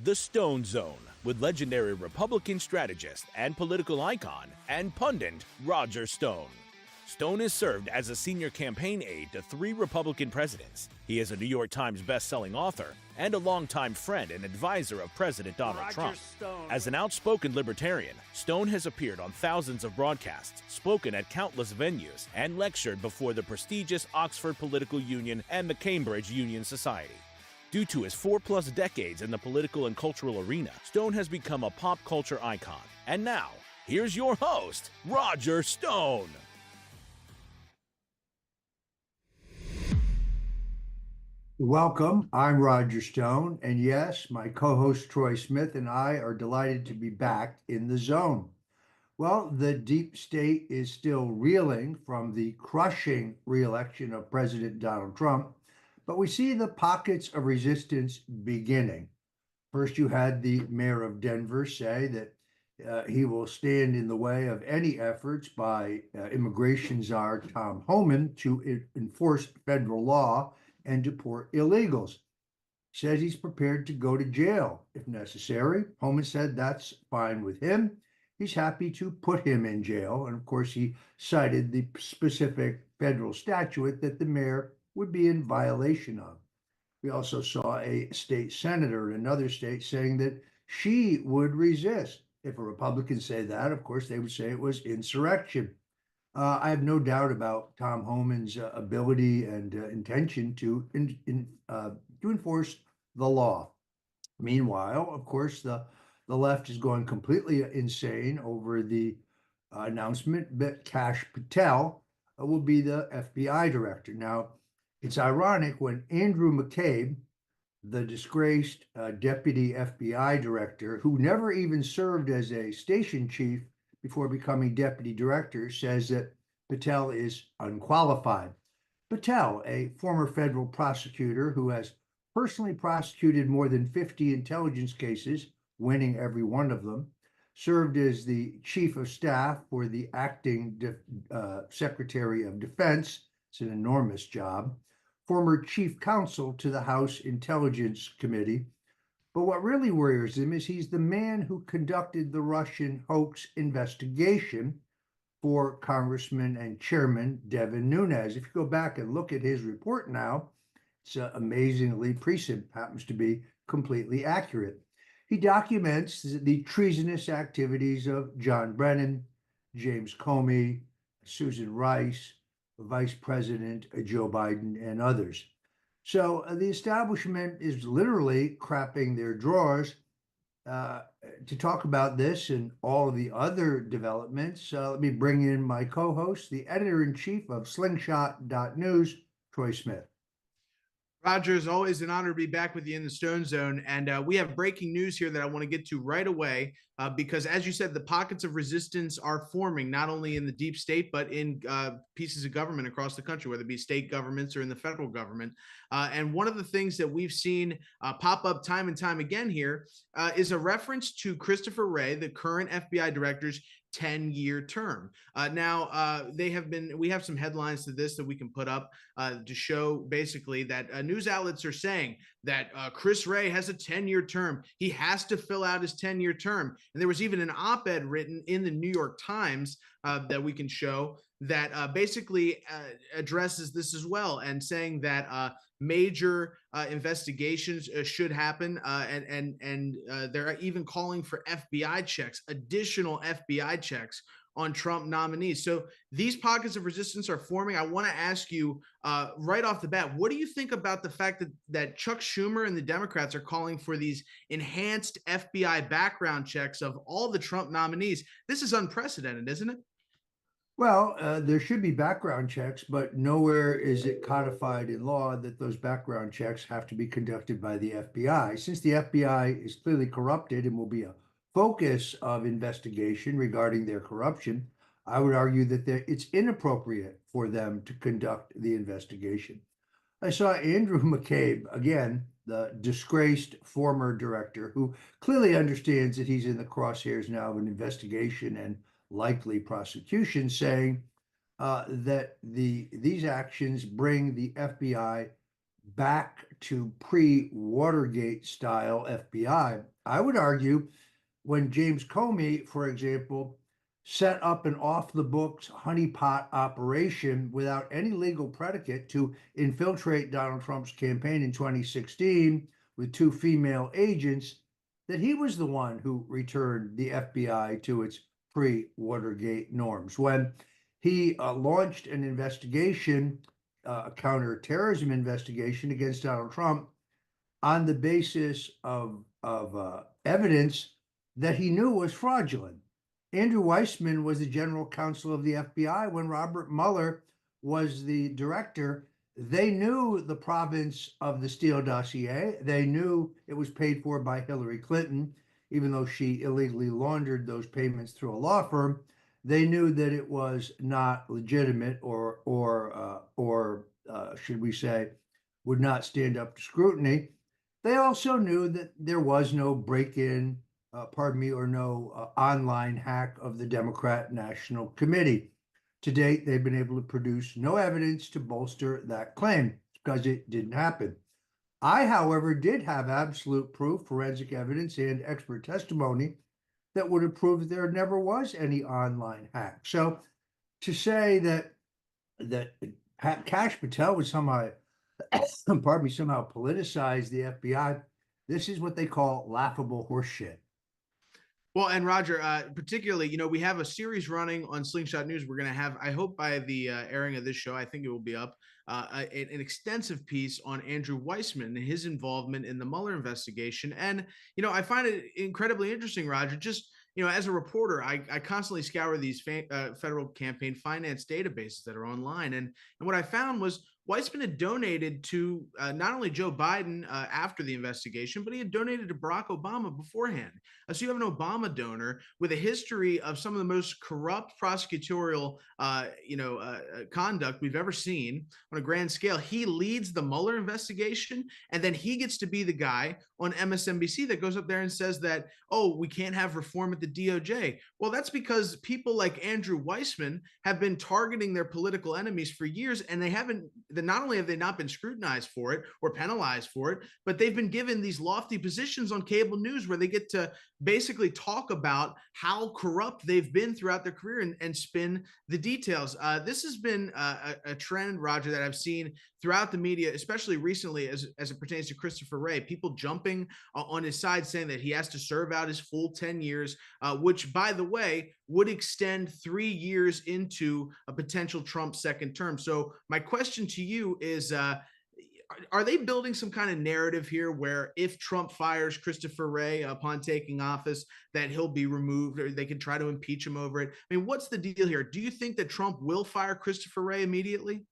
The Stone Zone with legendary Republican strategist and political icon and pundit Roger Stone. Stone has served as a senior campaign aide to 3 Republican presidents. He is a New York Times best-selling author and a longtime friend and advisor of President Donald Trump. As an outspoken libertarian, Stone has appeared on thousands of broadcasts, spoken at countless venues, and lectured before the prestigious Oxford Political Union and the Cambridge Union Society. Due to his 4+ decades in the political and cultural arena, Stone has become a pop culture icon. And now, here's your host, Roger Stone. Welcome, I'm Roger Stone, and yes, my co-host Troy Smith and I are delighted to be back in the zone. Well, the deep state is still reeling from the crushing re-election of President Donald Trump, but we see the pockets of resistance beginning. First, you had the mayor of Denver say that he will stand in the way of any efforts by immigration czar Tom Homan to enforce federal law and deport illegals. He says he's prepared to go to jail if necessary. Homan said that's fine with him. He's happy to put him in jail. And of course, he cited the specific federal statute that the mayor would be in violation of. We also saw a state senator in another state saying that she would resist. If a Republican say that, of course, they would say it was insurrection. I have no doubt about Tom Homan's ability and intention to enforce the law. Meanwhile, of course, the left is going completely insane over the announcement that Kash Patel will be the FBI director. Now, it's ironic when Andrew McCabe, the disgraced deputy FBI director, who never even served as a station chief before becoming deputy director, says that Patel is unqualified. Patel, a former federal prosecutor who has personally prosecuted more than 50 intelligence cases, winning every one of them, served as the chief of staff for the acting Secretary of Defense. It's an enormous job. Former chief counsel to the House Intelligence Committee. But what really worries him is he's the man who conducted the Russian hoax investigation for Congressman and Chairman Devin Nunes. If you go back and look at his report now, it's amazingly prescient, happens to be completely accurate. He documents the treasonous activities of John Brennan, James Comey, Susan Rice, Vice President Joe Biden, and others. So the establishment is literally crapping their drawers. To talk about this and all of the other developments, let me bring in my co-host, the editor-in-chief of Slingshot.news, Troy Smith. Roger, it's always an honor to be back with you in the Stone Zone. And we have breaking news here that I want to get to right away because, as you said, the pockets of resistance are forming not only in the deep state, but in pieces of government across the country, whether it be state governments or in the federal government. And one of the things that we've seen pop up time and time again here is a reference to Christopher Wray, the current FBI director's 10-year term. We have some headlines to this that we can put up to show basically that news outlets are saying that Chris Wray has a 10-year term. He has to fill out his 10-year term. And there was even an op-ed written in the New York Times that we can show that basically addresses this as well, and saying that major investigations should happen, and they're even calling for FBI checks, additional FBI checks on Trump nominees. So these pockets of resistance are forming. I want to ask you right off the bat, what do you think about the fact that Chuck Schumer and the Democrats are calling for these enhanced FBI background checks of all the Trump nominees? This is unprecedented, isn't it? Well, there should be background checks, but nowhere is it codified in law that those background checks have to be conducted by the FBI. Since the FBI is clearly corrupted and will be a focus of investigation regarding their corruption, I would argue that it's inappropriate for them to conduct the investigation. I saw Andrew McCabe, again, the disgraced former director, who clearly understands that he's in the crosshairs now of an investigation and likely prosecution, saying that these actions bring the FBI back to pre-Watergate style FBI. I would argue when James Comey, for example, set up an off-the-books honeypot operation without any legal predicate to infiltrate Donald Trump's campaign in 2016 with two female agents, that he was the one who returned the FBI to its pre-Watergate norms. When he launched an investigation, a counterterrorism investigation against Donald Trump on the basis of evidence that he knew was fraudulent. Andrew Weissman was the general counsel of the FBI when Robert Mueller was the director. They knew the province of the Steele dossier. They knew it was paid for by Hillary Clinton, even though she illegally laundered those payments through a law firm. They knew that it was not legitimate, or should we say, would not stand up to scrutiny. They also knew that there was no break-in, or no online hack of the Democrat National Committee. To date, they've been able to produce no evidence to bolster that claim because it didn't happen. I, however, did have absolute proof, forensic evidence, and expert testimony that would have proved that there never was any online hack. So to say that Kash Patel would somehow, somehow politicize the FBI, this is what they call laughable horseshit. Well, and Roger, particularly, we have a series running on Slingshot News. We're going to have, I hope by the airing of this show, I think it will be up, an extensive piece on Andrew Weissman and his involvement in the Mueller investigation. And, I find it incredibly interesting, Roger. Just, as a reporter, I constantly scour these federal campaign finance databases that are online. And what I found was Weissman had donated to not only Joe Biden after the investigation, but he had donated to Barack Obama beforehand. So you have an Obama donor with a history of some of the most corrupt prosecutorial, conduct we've ever seen on a grand scale. He leads the Mueller investigation, and then he gets to be the guy on MSNBC that goes up there and says that, oh, we can't have reform at the DOJ. Well, that's because people like Andrew Weissman have been targeting their political enemies for years, and not only have they not been scrutinized for it or penalized for it, but they've been given these lofty positions on cable news where they get to basically talk about how corrupt they've been throughout their career and spin the details. This has been a trend, Roger, that I've seen throughout the media, especially recently as it pertains to Christopher Wray, people jumping on his side saying that he has to serve out his full 10 years, which, by the way, would extend 3 years into a potential Trump second term. So my question to you is, are they building some kind of narrative here where if Trump fires Christopher Wray upon taking office, that he'll be removed, or they could try to impeach him over it? I mean, what's the deal here? Do you think that Trump will fire Christopher Wray immediately?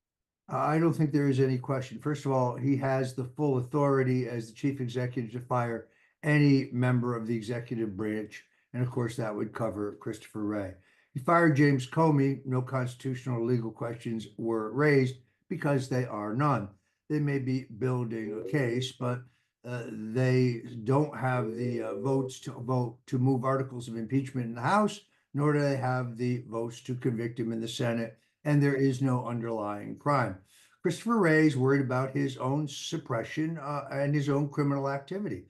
I don't think there is any question. First of all, he has the full authority as the chief executive to fire any member of the executive branch. And of course, that would cover Christopher Wray. He fired James Comey. No constitutional or legal questions were raised because they are none. They may be building a case, but they don't have the votes to vote to move articles of impeachment in the House, nor do they have the votes to convict him in the Senate. And there is no underlying crime. Christopher Wray is worried about his own suppression and his own criminal activity.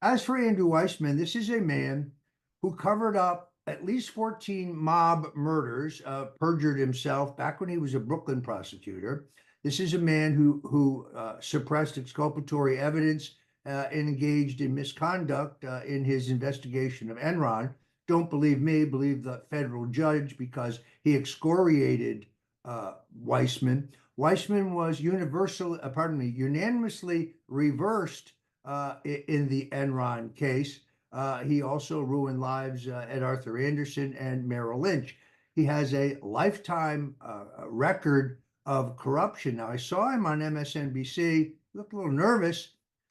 As for Andrew Weissman, this is a man who covered up at least 14 mob murders, perjured himself back when he was a Brooklyn prosecutor. This is a man who suppressed exculpatory evidence and engaged in misconduct in his investigation of Enron. Don't believe me, believe the federal judge, because he excoriated Weissman. Weissman was unanimously reversed in the Enron case. He also ruined lives at Arthur Andersen and Merrill Lynch. He has a lifetime record of corruption. Now, I saw him on MSNBC, looked a little nervous,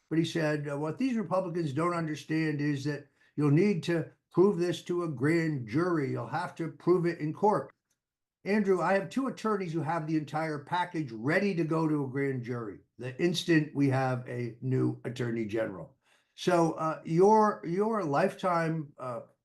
but he said, what these Republicans don't understand is that you'll need to prove this to a grand jury. You'll have to prove it in court. Andrew, I have two attorneys who have the entire package ready to go to a grand jury the instant we have a new attorney general. So your lifetime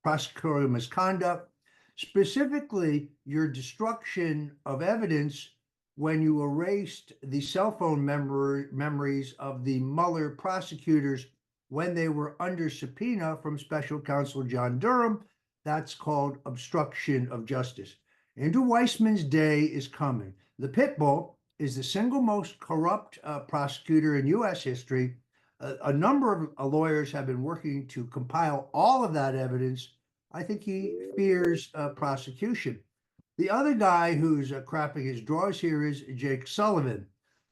prosecutorial misconduct, specifically your destruction of evidence, when you erased the cell phone memories of the Mueller prosecutors when they were under subpoena from special counsel John Durham. That's called obstruction of justice. Andrew Weissman's day is coming. The pit bull is the single most corrupt prosecutor in U.S. history. A number of lawyers have been working to compile all of that evidence. I think he fears prosecution. The other guy who's crapping his drawers here is Jake Sullivan.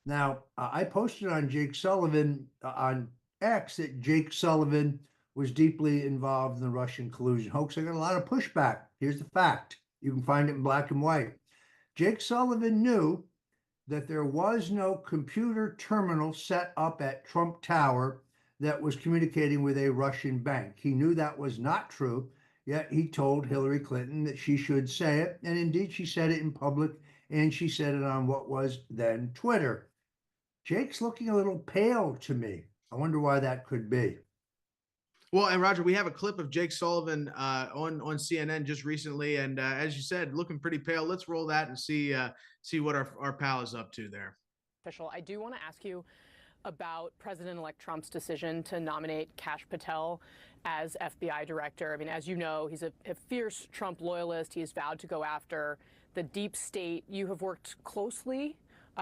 Now, I posted on Jake Sullivan on X that Jake Sullivan was deeply involved in the Russian collusion hoax. I got a lot of pushback. Here's the fact. You can find it in black and white. Jake Sullivan knew that there was no computer terminal set up at Trump Tower that was communicating with a Russian bank. He knew that was not true, yet he told Hillary Clinton that she should say it. And indeed, she said it in public, and she said it on what was then Twitter. Jake's looking a little pale to me. I wonder why that could be. Well, and Roger, we have a clip of Jake Sullivan on CNN just recently, and as you said, looking pretty pale. Let's roll that and see what our pal is up to there. I do want to ask you about President-elect Trump's decision to nominate Kash Patel as FBI director. I mean, as you know, he's a fierce Trump loyalist. He has vowed to go after the deep state. You have worked closely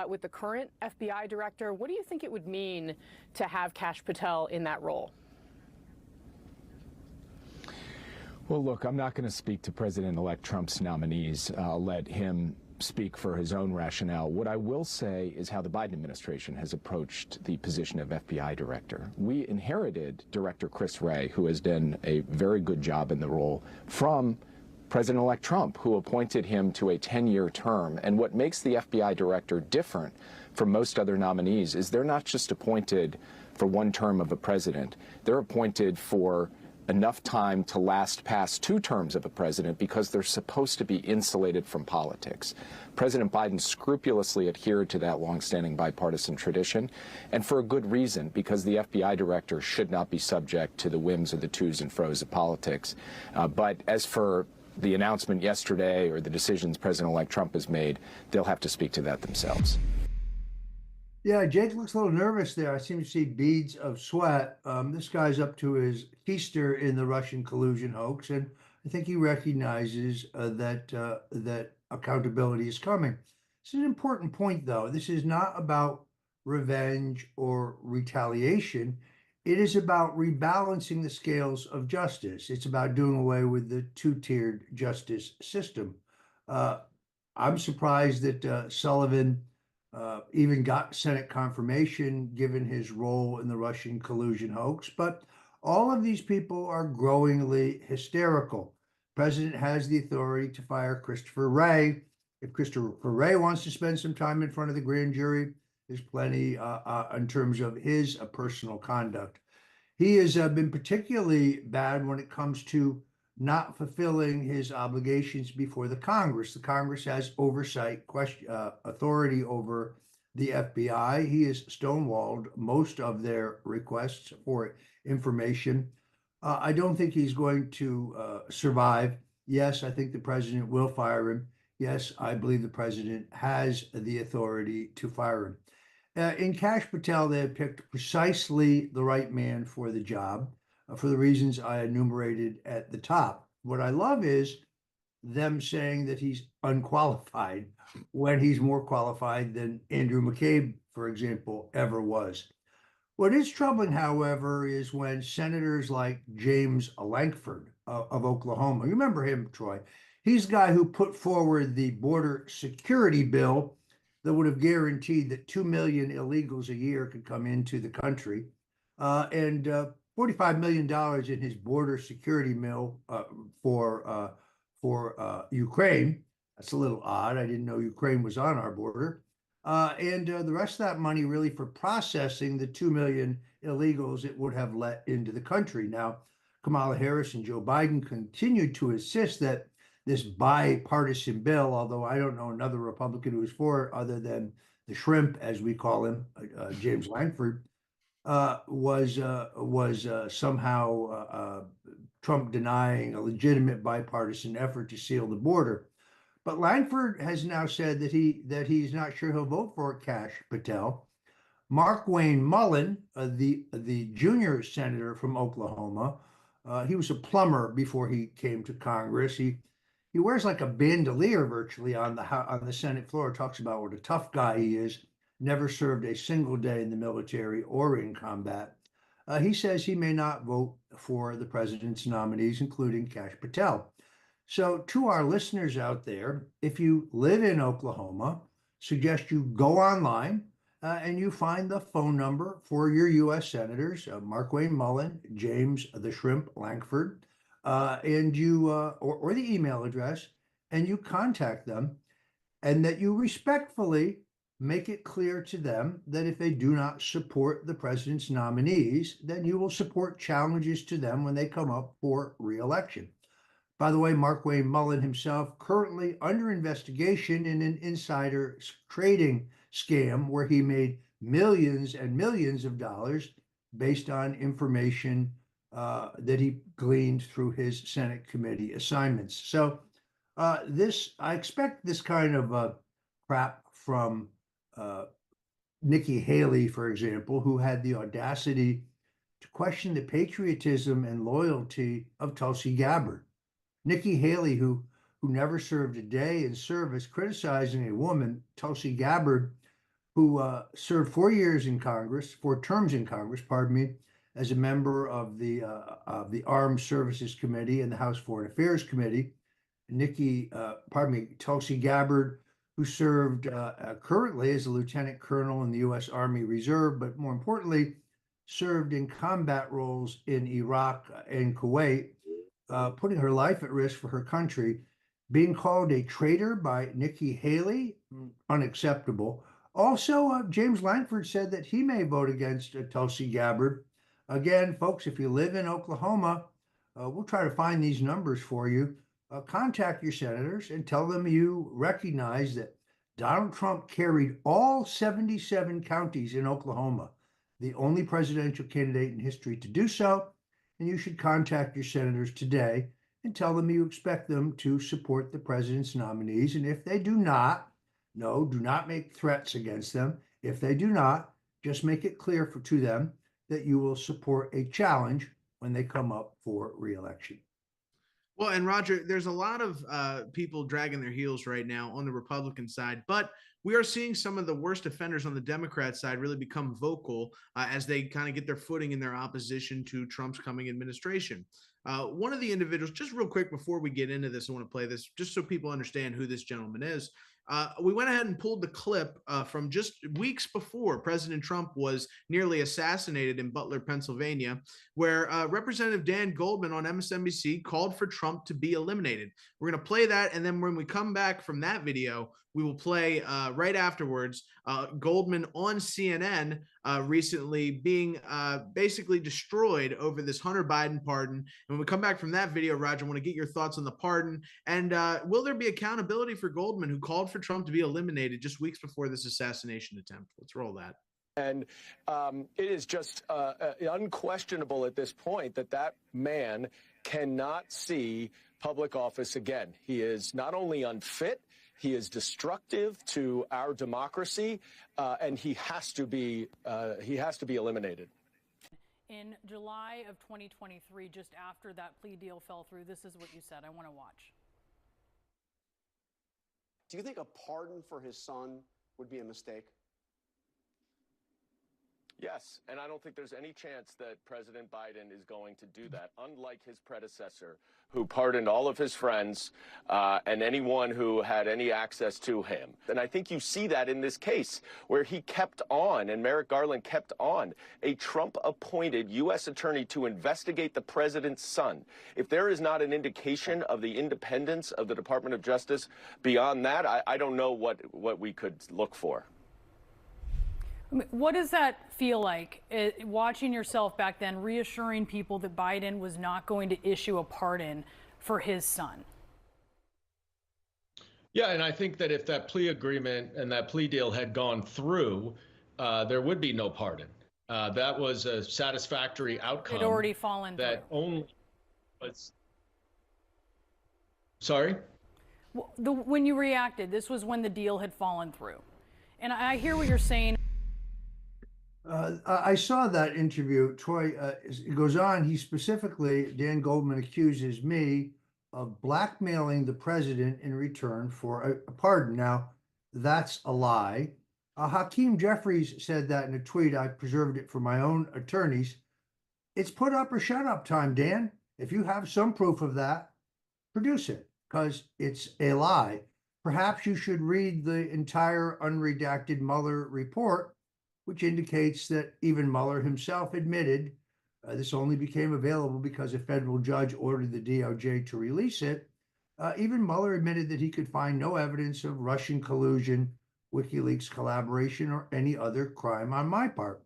with the current FBI director. What do you think it would mean to have Kash Patel in that role? Well, look, I'm not going to speak to President-elect Trump's nominees. I'll let him speak for his own rationale. What I will say is how the Biden administration has approached the position of FBI director. We inherited Director Chris Wray, who has done a very good job in the role, from President-elect Trump, who appointed him to a 10-year term. And what makes the FBI director different from most other nominees is they're not just appointed for one term of a president. They're appointed for enough time to last past 2 terms of a president because they're supposed to be insulated from politics. President Biden scrupulously adhered to that longstanding bipartisan tradition, and for a good reason, because the FBI director should not be subject to the whims of the twos and fro's of politics. But as for the announcement yesterday or the decisions President-elect Trump has made, they'll have to speak to that themselves. Yeah, Jake looks a little nervous there. I seem to see beads of sweat. This guy's up to his keister in the Russian collusion hoax, and I think he recognizes that accountability is coming. This is an important point, though. This is not about revenge or retaliation. It is about rebalancing the scales of justice. It's about doing away with the two-tiered justice system. I'm surprised that Sullivan even got Senate confirmation given his role in the Russian collusion hoax. But all of these people are growingly hysterical. The president has the authority to fire Christopher Wray. If Christopher Wray wants to spend some time in front of the grand jury, there's plenty in terms of his personal conduct. He has been particularly bad when it comes to not fulfilling his obligations before the Congress. The Congress has oversight authority over the FBI. He has stonewalled most of their requests for information. I don't think he's going to survive. Yes, I think the president will fire him. Yes, I believe the president has the authority to fire him. In Kash Patel, they have picked precisely the right man for the job, for the reasons I enumerated at the top. What I love is them saying that he's unqualified when he's more qualified than Andrew McCabe, for example, ever was. What is troubling, however, is when senators like James Lankford of Oklahoma, you remember him, Troy? He's the guy who put forward the border security bill that would have guaranteed that 2 million illegals a year could come into the country, and $45 million in his border security bill for Ukraine. That's a little odd. I didn't know Ukraine was on our border. And the rest of that money really for processing the 2 million illegals it would have let into the country. Now, Kamala Harris and Joe Biden continued to insist that this bipartisan bill, although I don't know another Republican who was for it other than the shrimp, as we call him, James Lankford, was somehow Trump denying a legitimate bipartisan effort to seal the border. But Langford has now said that he's not sure he'll vote for Kash Patel. Markwayne Mullin, the junior senator from Oklahoma, he was a plumber before he came to Congress. He wears like a bandolier virtually on the Senate floor. Talks about what a tough guy he is. Never served a single day in the military or in combat. He says he may not vote for the president's nominees, including Kash Patel. So, to our listeners out there, if you live in Oklahoma, suggest you go online and you find the phone number for your U.S. senators, Markwayne Mullin, James the Shrimp Langford, and you or the email address, and you contact them, and that you respectfully make it clear to them that if they do not support the president's nominees, then you will support challenges to them when they come up for re-election. By the way, Markwayne Mullin himself currently under investigation in an insider trading scam where he made millions and millions of dollars based on information that he gleaned through his Senate committee assignments. So I expect this kind of crap from Nikki Haley, for example, who had the audacity to question the patriotism and loyalty of Tulsi Gabbard. Nikki Haley, who never served a day in service, criticizing a woman, Tulsi Gabbard, who served 4 terms in Congress, as a member of the Armed Services Committee and the House Foreign Affairs Committee. Tulsi Gabbard, who served currently as a lieutenant colonel in the U.S. Army Reserve, but more importantly, served in combat roles in Iraq and Kuwait, putting her life at risk for her country, being called a traitor by Nikki Haley, unacceptable. Also, James Langford said that he may vote against Tulsi Gabbard. Again, folks, if you live in Oklahoma, we'll try to find these numbers for you. Contact your senators and tell them you recognize that Donald Trump carried all 77 counties in Oklahoma, the only presidential candidate in history to do so. And you should contact your senators today and tell them you expect them to support the president's nominees. And if they do not, do not make threats against them. If they do not, just make it clear to them that you will support a challenge when they come up for re-election. Well, and Roger, there's a lot of people dragging their heels right now on the Republican side, but we are seeing some of the worst offenders on the Democrat side really become vocal as they kind of get their footing in their opposition to Trump's coming administration. One of the individuals, just real quick before we get into this, I want to play this just so people understand who this gentleman is. We went ahead and pulled the clip from just weeks before President Trump was nearly assassinated in Butler, Pennsylvania, where Representative Dan Goldman on MSNBC called for Trump to be eliminated. We're going to play that, and then when we come back from that video, we will play right afterwards Goldman on CNN recently being basically destroyed over this Hunter Biden pardon. And when we come back from that video, Roger, I want to get your thoughts on the pardon. And will there be accountability for Goldman, who called for Trump to be eliminated just weeks before this assassination attempt? Let's roll that. And it is just unquestionable at this point that man cannot see public office again. He is not only unfit, he is destructive to our democracy, and he has to be eliminated. In July of 2023, just after that plea deal fell through, this is what you said. I want to watch. Do you think a pardon for his son would be a mistake? Yes, and I don't think there's any chance that President Biden is going to do that, unlike his predecessor, who pardoned all of his friends and anyone who had any access to him. And I think you see that in this case, where he kept on, and Merrick Garland kept on, a Trump-appointed U.S. attorney to investigate the president's son. If there is not an indication of the independence of the Department of Justice beyond that, I don't know what we could look for. What does that feel like, watching yourself back then, reassuring people that Biden was not going to issue a pardon for his son? Yeah, and I think that if that plea agreement and that plea deal had gone through, there would be no pardon. That was a satisfactory outcome. It had already fallen that through. Only was. Sorry? When you reacted, this was when the deal had fallen through. And I hear what you're saying. I saw that interview. Troy, it goes on. He specifically, Dan Goldman accuses me of blackmailing the president in return for a pardon. Now, that's a lie. Hakeem Jeffries said that in a tweet. I preserved it for my own attorneys. It's put up or shut up time, Dan. If you have some proof of that, produce it, because it's a lie. Perhaps you should read the entire unredacted Mueller report, which indicates that even Mueller himself admitted this only became available because a federal judge ordered the DOJ to release it. Even Mueller admitted that he could find no evidence of Russian collusion, WikiLeaks collaboration, or any other crime on my part.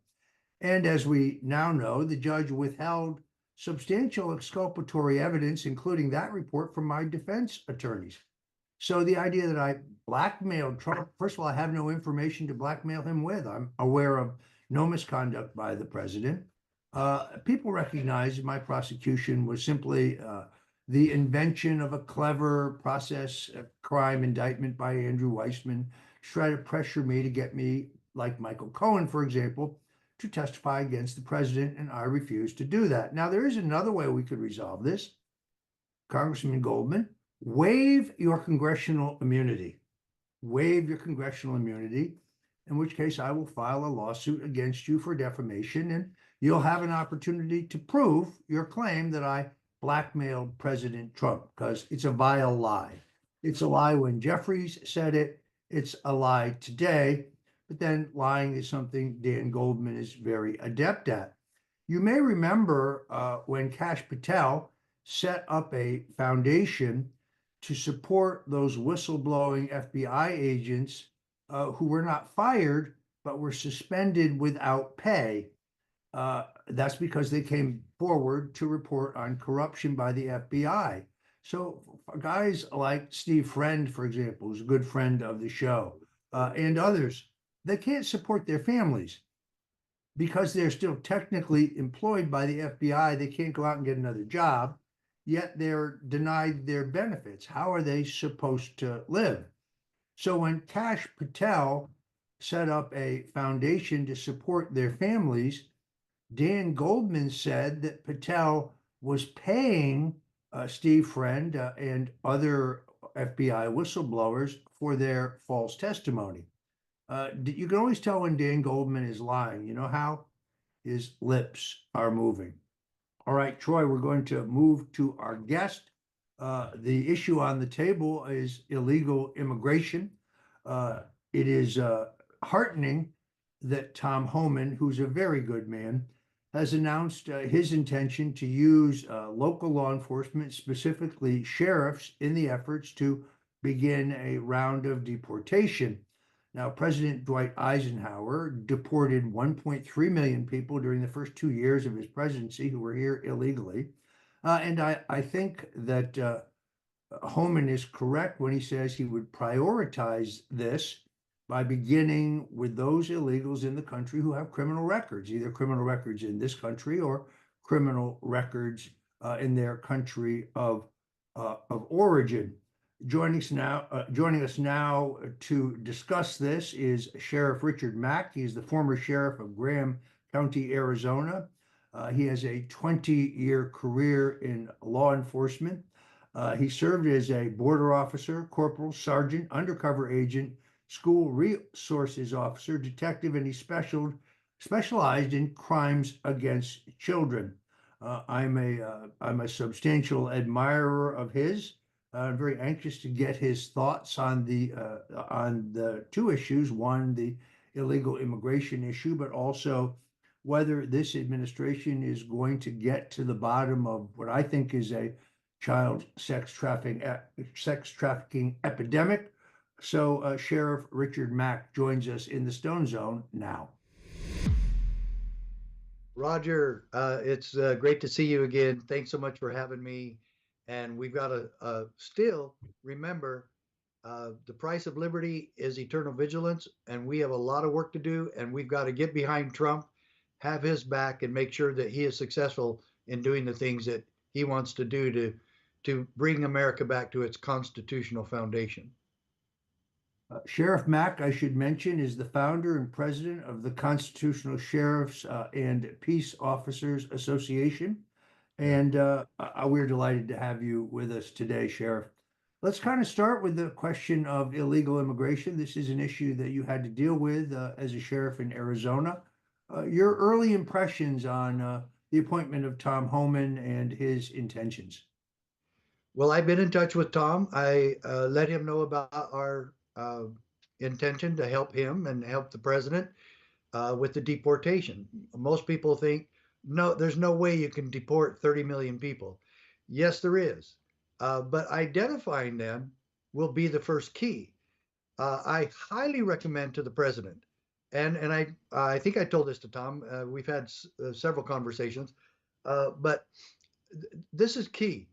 And as we now know, the judge withheld substantial exculpatory evidence, including that report, from my defense attorneys. So the idea that I blackmailed Trump, first of all, I have no information to blackmail him with. I'm aware of no misconduct by the president. People recognize my prosecution was simply the invention of a clever process crime indictment by Andrew Weissman to try to pressure me to get me, like Michael Cohen, for example, to testify against the president, and I refused to do that. Now, there is another way we could resolve this. Congressman Goldman, waive your congressional immunity. Waive your congressional immunity, in which case I will file a lawsuit against you for defamation, and you'll have an opportunity to prove your claim that I blackmailed President Trump, because it's a vile lie. It's a lie when Jeffries said it. It's a lie today. But then lying is something Dan Goldman is very adept at. You may remember when Kash Patel set up a foundation to support those whistleblowing FBI agents who were not fired, but were suspended without pay. That's because they came forward to report on corruption by the FBI. So guys like Steve Friend, for example, who's a good friend of the show, and others, they can't support their families because they're still technically employed by the FBI. They can't go out and get another job, yet they're denied their benefits. How are they supposed to live? So when Kash Patel set up a foundation to support their families, Dan Goldman said that Patel was paying Steve Friend and other FBI whistleblowers for their false testimony. You can always tell when Dan Goldman is lying. You know how? His lips are moving. All right, Troy, we're going to move to our guest. The issue on the table is illegal immigration. It is heartening that Tom Homan, who's a very good man, has announced his intention to use local law enforcement, specifically sheriffs, in the efforts to begin a round of deportation. Now, President Dwight Eisenhower deported 1.3 million people during the first 2 years of his presidency who were here illegally. And I think that Homan is correct when he says he would prioritize this by beginning with those illegals in the country who have criminal records, either criminal records in this country or criminal records in their country of origin. Joining us now to discuss this is Sheriff Richard Mack. He's the former sheriff of Graham County, Arizona. He has a 20-year career in law enforcement. He served as a border officer, corporal, sergeant, undercover agent, school resources officer, detective, and he specialized in crimes against children. I'm a substantial admirer of his. I'm very anxious to get his thoughts on the two issues. One, the illegal immigration issue, but also whether this administration is going to get to the bottom of what I think is a child sex trafficking epidemic. So Sheriff Richard Mack joins us in the Stone Zone now. Roger, it's great to see you again. Thanks so much for having me. And we've got to still remember the price of liberty is eternal vigilance, and we have a lot of work to do, and we've got to get behind Trump, have his back, and make sure that he is successful in doing the things that he wants to do to to bring America back to its constitutional foundation. Sheriff Mack, I should mention, is the founder and president of the Constitutional Sheriffs and Peace Officers Association. And we're delighted to have you with us today, Sheriff. Let's kind of start with the question of illegal immigration. This is an issue that you had to deal with as a sheriff in Arizona. Your early impressions on the appointment of Tom Homan and his intentions. Well, I've been in touch with Tom. I let him know about our intention to help him and help the president with the deportation. Most people think, no, there's no way you can deport 30 million people. Yes, there is. But identifying them will be the first key. I highly recommend to the president, and I think I told this to Tom. We've had several conversations, but this is key.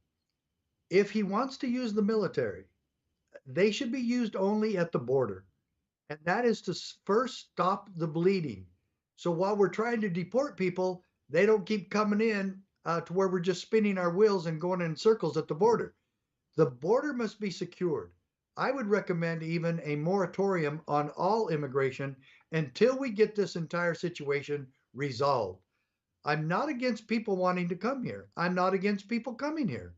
If he wants to use the military, they should be used only at the border. And that is to first stop the bleeding. So while we're trying to deport people, they don't keep coming in to where we're just spinning our wheels and going in circles at the border. The border must be secured. I would recommend even a moratorium on all immigration until we get this entire situation resolved. I'm not against people wanting to come here. I'm not against people coming here.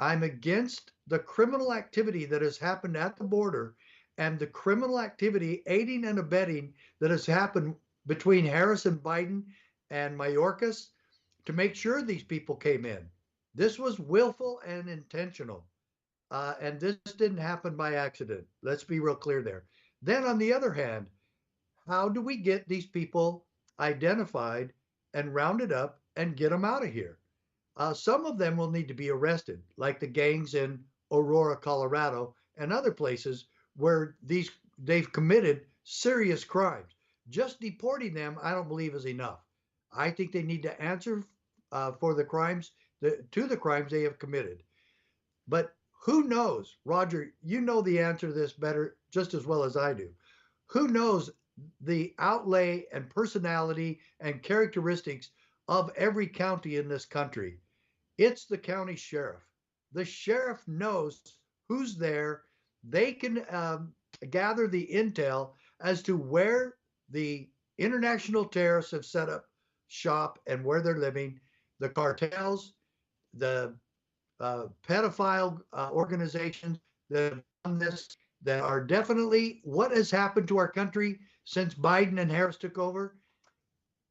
I'm against the criminal activity that has happened at the border and the criminal activity aiding and abetting that has happened between Harris and Biden and Mayorkas to make sure these people came in. This was willful and intentional. And this didn't happen by accident. Let's be real clear there. Then on the other hand, how do we get these people identified and rounded up and get them out of here? Some of them will need to be arrested, like the gangs in Aurora, Colorado, and other places where they've committed serious crimes. Just deporting them, I don't believe is enough. I think they need to answer for the crimes, to the crimes they have committed. But who knows, Roger, you know the answer to this better, just as well as I do. Who knows the outlay and personality and characteristics of every county in this country? It's the county sheriff. The sheriff knows who's there. They can gather the intel as to where the international terrorists have set up shop and where they're living, the cartels, the pedophile organizations that have done this, that are definitely what has happened to our country since Biden and Harris took over,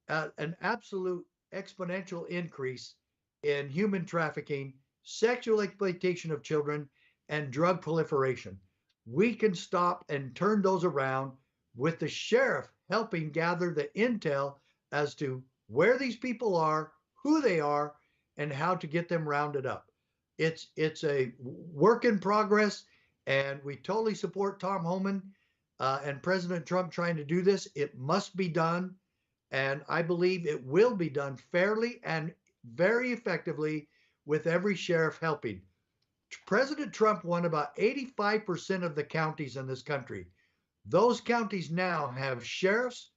an absolute exponential increase in human trafficking, sexual exploitation of children, and drug proliferation. We can stop and turn those around with the sheriff helping gather the intel as to where these people are, who they are, and how to get them rounded up. It's a work in progress, and we totally support Tom Homan and President Trump trying to do this. It must be done, and I believe it will be done fairly and very effectively with every sheriff helping. President Trump won about 85% of the counties in this country. Those counties now have sheriffs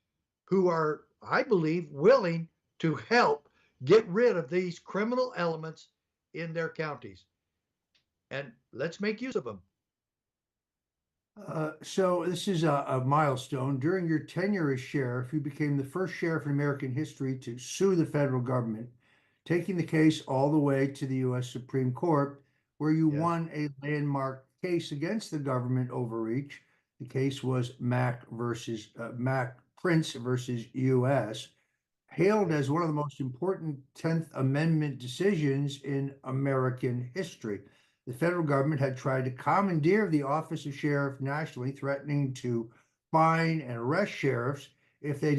who are, I believe, willing to help get rid of these criminal elements in their counties. And let's make use of them. So this is a milestone. During your tenure as sheriff, you became the first sheriff in American history to sue the federal government, taking the case all the way to the U.S. Supreme Court, where you won a landmark case against the government overreach. The case was Mack Prince versus U.S., hailed as one of the most important 10th Amendment decisions in American history. The federal government had tried to commandeer the office of sheriff nationally, threatening to fine and arrest sheriffs if they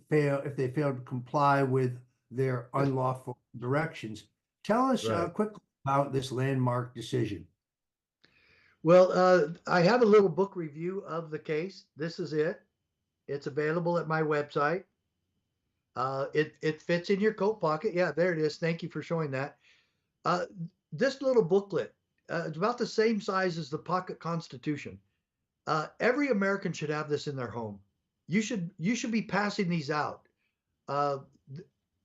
failed to comply with their unlawful directions. Tell us quickly about this landmark decision. Well, I have a little book review of the case. This is it. It's available at my website. It fits in your coat pocket. Yeah, there it is. Thank you for showing that. This little booklet, it's about the same size as the pocket Constitution. Every American should have this in their home. You should be passing these out.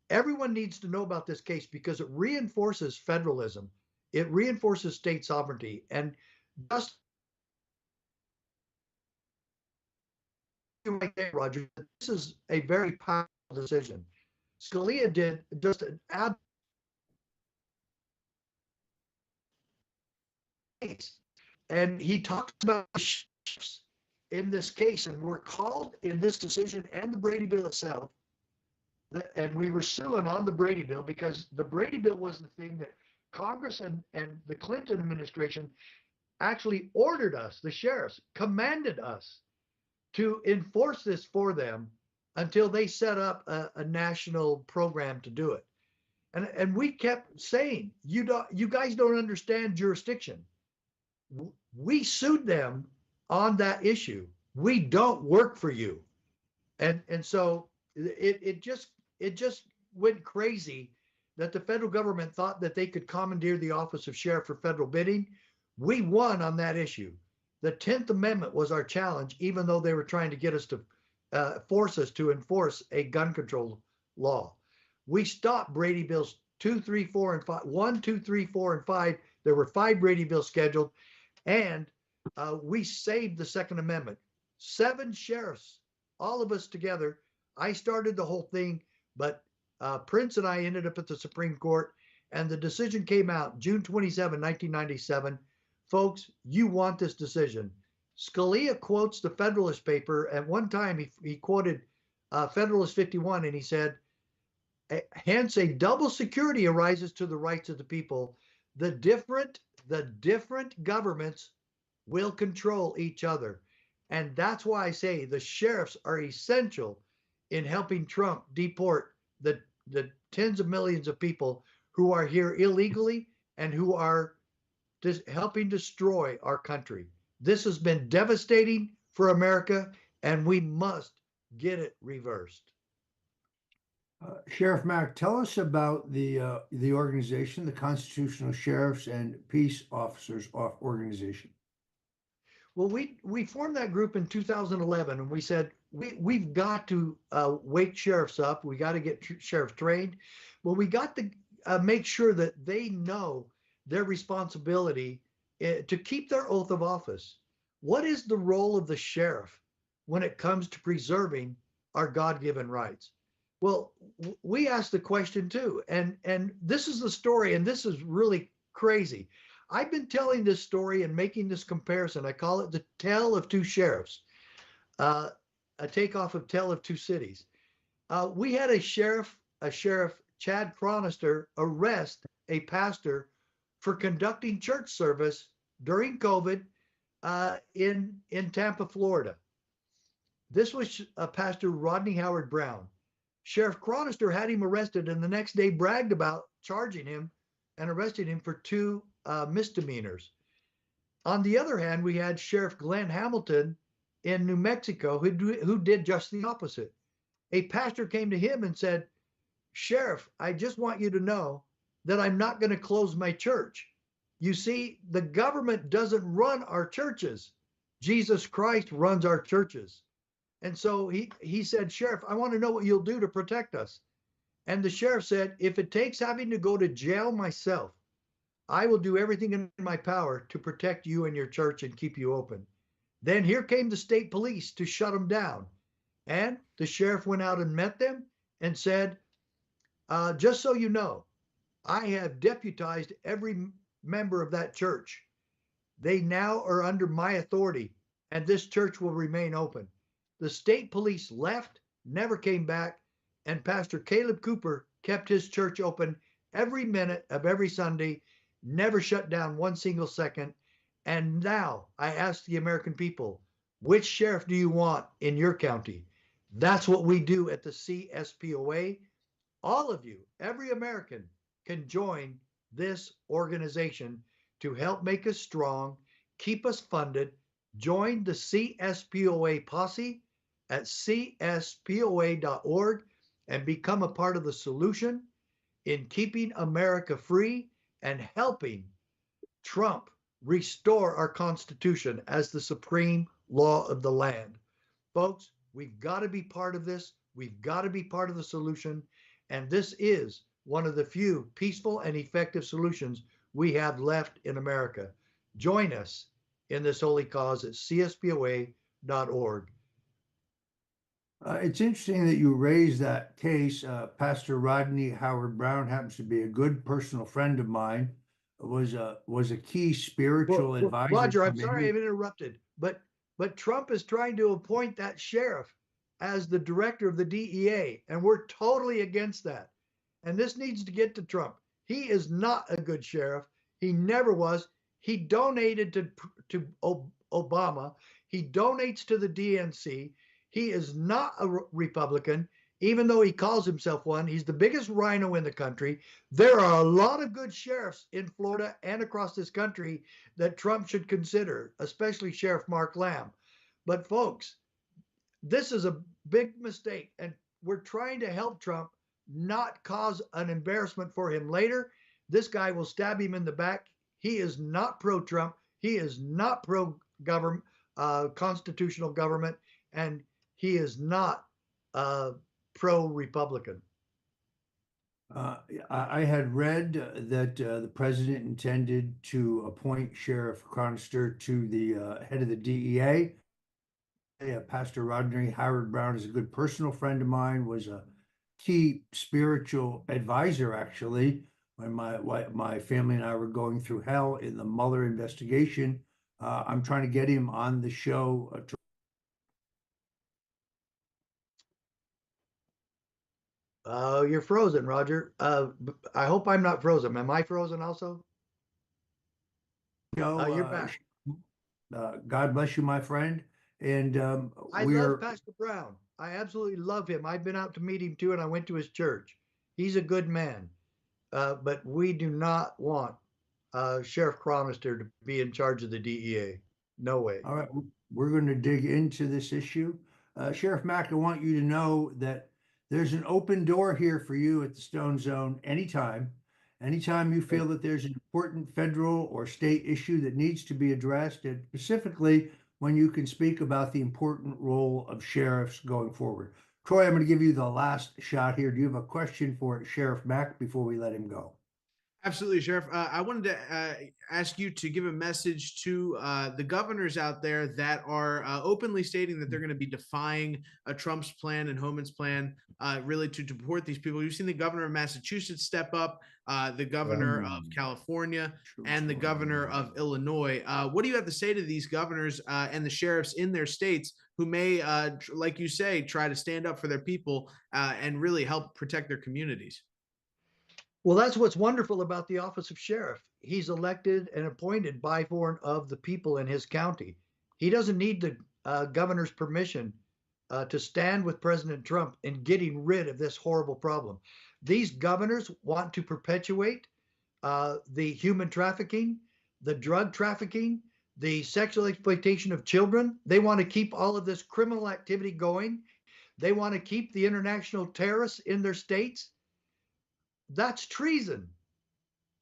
Everyone needs to know about this case because it reinforces federalism. it reinforces state sovereignty. And just right there, Roger, this is a very powerful decision. Scalia did just an ab and he talks about shifts in this case, and we're called in this decision and the Brady Bill itself, and we were suing on the Brady Bill because the Brady Bill was the thing that Congress and the Clinton administration actually ordered us, the sheriffs, commanded us to enforce this for them until they set up a national program to do it. And we kept saying, you guys don't understand jurisdiction. We sued them on that issue. We don't work for you. And so it just went crazy that the federal government thought that they could commandeer the office of sheriff for federal bidding. We won on that issue. The 10th Amendment was our challenge, even though they were trying to get us to force us to enforce a gun control law. We stopped Brady Bills 2, 3, 4, and 5. 1, 2, 3, 4, and 5. There were 5 Brady Bills scheduled, and we saved the Second Amendment. 7 sheriffs, all of us together. I started the whole thing, but Prince and I ended up at the Supreme Court, and the decision came out June 27, 1997. Folks, you want this decision. Scalia quotes the Federalist paper. At one time, he quoted Federalist 51, and he said, hence a double security arises to the rights of the people. The different governments will control each other. And that's why I say the sheriffs are essential in helping Trump deport the tens of millions of people who are here illegally and who are helping destroy our country. This has been devastating for America, and we must get it reversed. Sheriff Mack, tell us about the organization, the Constitutional Sheriffs and Peace Officers organization. Well, we formed that group in 2011, and we said we've got to wake sheriffs up. We got to get sheriffs trained. Well, we got to make sure that they know their responsibility to keep their oath of office. What is the role of the sheriff when it comes to preserving our God-given rights? Well, we asked the question too, and this is the story, and this is really crazy. I've been telling this story and making this comparison. I call it the Tale of Two Sheriffs, a takeoff of Tale of Two Cities. We had a sheriff, Chad Cronister, arrest a pastor for conducting church service during COVID in Tampa, Florida. This was Pastor Rodney Howard Brown. Sheriff Cronister had him arrested, and the next day bragged about charging him and arresting him for 2 misdemeanors. On the other hand, we had Sheriff Glenn Hamilton in New Mexico who did just the opposite. A pastor came to him and said, Sheriff, I just want you to know that I'm not going to close my church. You see, the government doesn't run our churches. Jesus Christ runs our churches. And so he said, Sheriff, I want to know what you'll do to protect us. And the sheriff said, if it takes having to go to jail myself, I will do everything in my power to protect you and your church and keep you open. Then here came the state police to shut them down. And the sheriff went out and met them and said, just so you know, I have deputized every member of that church. They now are under my authority, and this church will remain open. The state police left, never came back, and Pastor Caleb Cooper kept his church open every minute of every Sunday, never shut down one single second. And now I ask the American people, which sheriff do you want in your county? That's what we do at the CSPOA. All of you, every American, can join this organization to help make us strong, keep us funded. Join the CSPOA posse at cspoa.org and become a part of the solution in keeping America free and helping Trump restore our Constitution as the supreme law of the land. Folks, we've got to be part of this. We've got to be part of the solution. And this is one of the few peaceful and effective solutions we have left in America. Join us in this holy cause at cspoa.org. It's interesting that you raised that case. Pastor Rodney Howard Brown happens to be a good personal friend of mine. Was a key spiritual advisor. Roger, to I'm sorry I've interrupted, but Trump is trying to appoint that sheriff as the director of the DEA, and we're totally against that. And this needs to get to Trump. He is not a good sheriff. He never was. He donated to Obama. He donates to the DNC. He is not a Republican, even though he calls himself one. He's the biggest rhino in the country. There are a lot of good sheriffs in Florida and across this country that Trump should consider, especially Sheriff Mark Lamb. But folks, this is a big mistake, and we're trying to help Trump not cause an embarrassment for him later. This guy will stab him in the back. He is not pro-Trump. He is not pro-government, constitutional government, and he is not pro-Republican. I had read that the president intended to appoint Sheriff Chronister to the head of the DEA. Pastor Rodney Howard Brown is a good personal friend of mine, was a key spiritual advisor, actually, when my family and I were going through hell in the Mueller investigation. I'm trying to get him on the show. You're frozen, Roger. I hope I'm not frozen. Am I frozen also? You're back. God bless you, my friend. And I love Pastor Brown. I absolutely love him. I've been out to meet him too, and I went to his church. He's a good man. But we do not want Sheriff Chronister to be in charge of the DEA. No way. All right, we're going to dig into this issue. Sheriff Mack, I want you to know that there's an open door here for you at the Stone Zone anytime. Anytime you feel that there's an important federal or state issue that needs to be addressed, and specifically when you can speak about the important role of sheriffs going forward. Troy, I'm going to give you the last shot here. Do you have a question for Sheriff Mack before we let him go? Absolutely, Sheriff. I wanted to ask you to give a message to the governors out there that are openly stating that they're going to be defying Trump's plan and Homan's plan, really to deport these people. You've seen the governor of Massachusetts step up, the governor of California, and the governor of Illinois. What do you have to say to these governors and the sheriffs in their states who may, like you say, try to stand up for their people and really help protect their communities? Well, that's what's wonderful about the office of sheriff. He's elected and appointed by one of the people in his county. He doesn't need the governor's permission to stand with President Trump in getting rid of this horrible problem. These governors want to perpetuate the human trafficking, the drug trafficking, the sexual exploitation of children. They want to keep all of this criminal activity going. They want to keep the international terrorists in their states. That's treason.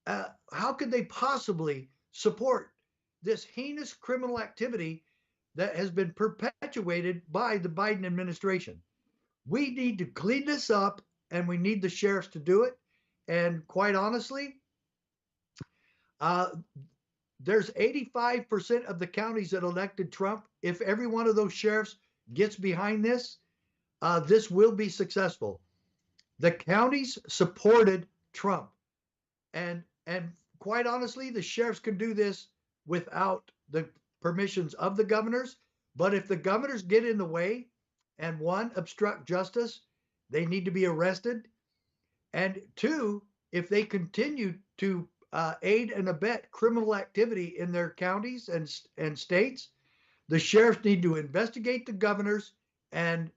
How could they possibly support this heinous criminal activity that has been perpetuated by the Biden administration? We need to clean this up, and we need the sheriffs to do it. And quite honestly, there's 85% of the counties that elected Trump. If every one of those sheriffs gets behind this, this will be successful. The counties supported Trump. And quite honestly, the sheriffs can do this without the permissions of the governors. But if the governors get in the way and one, obstruct justice, they need to be arrested. And two, if they continue to aid and abet criminal activity in their counties and states, the sheriffs need to investigate the governors and